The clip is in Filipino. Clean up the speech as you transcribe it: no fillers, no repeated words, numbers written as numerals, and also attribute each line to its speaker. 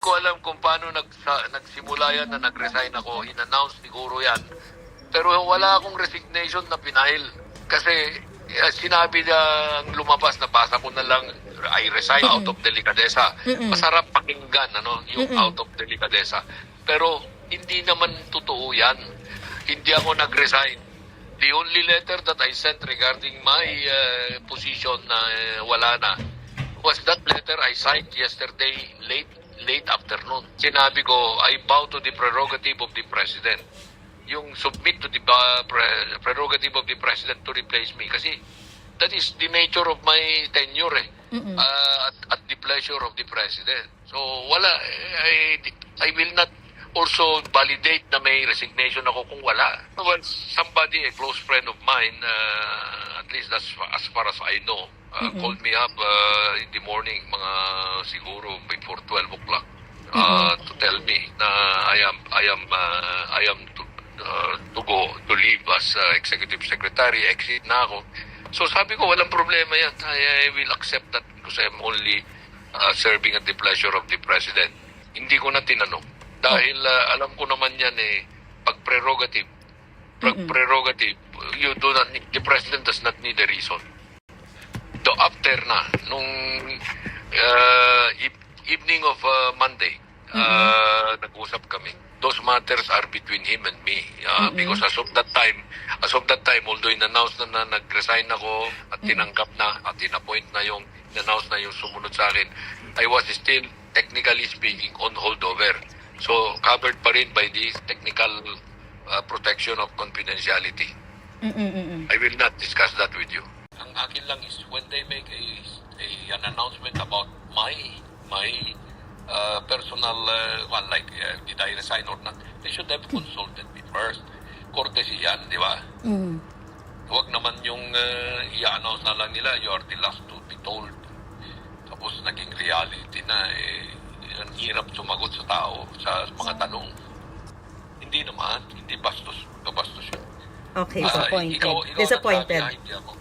Speaker 1: ko alam kung paano nagsimula yan na nag-resign ako. In-announce siguro yan. Pero wala akong resignation na pinahil. Kasi sinabi niya lumabas, nabasa ko na lang, I resign out of delicadeza. Masarap pakinggan, yung out of delicadeza. Pero hindi naman totoo yan. Hindi ako nag-resign. The only letter that I sent regarding my position na wala na was that letter I signed yesterday late afternoon. Sinabi ko, I bow to the prerogative of the President. Yung submit to the prerogative of the President to replace me. Kasi that is the nature of my tenure at the pleasure of the President. So wala, I will not also validate na may resignation ako kung wala. Well, somebody, a close friend of mine, at least that's as far as I know, called me up in the morning, mga siguro before 12 o'clock, to tell me na I am to leave as executive secretary, exit na ako. So sabi ko, walang problema yan. I will accept that because I'm only serving at the pleasure of the President. Hindi ko na tinanong. Dahil alam ko naman yan pag prerogative, you do not need, the President does not need a reason. So after na, nung evening of Monday, nag-usap kami. Those matters are between him and me. Because as of that time, although in-announce na nag-resign ako at tinanggap na, at in-appoint na yung, in-announce na yung sumunod sa akin, I was still, technically speaking, on holdover. So, covered pa rin by the technical protection of confidentiality. I will not discuss that with you. Ang akin lang is when they make an announcement about my personal, did I resign or not, they should have consulted me first. Courtesy yan, di ba? Huwag naman yung i-announce na lang nila, you are the last to be told. Tapos naging reality na, ang hirap sumagot sa tao sa mga tanong. Hindi naman, hindi bastos yun.
Speaker 2: Okay, disappointed.
Speaker 1: Ikaw
Speaker 2: Disappointed.
Speaker 1: Hindi ako.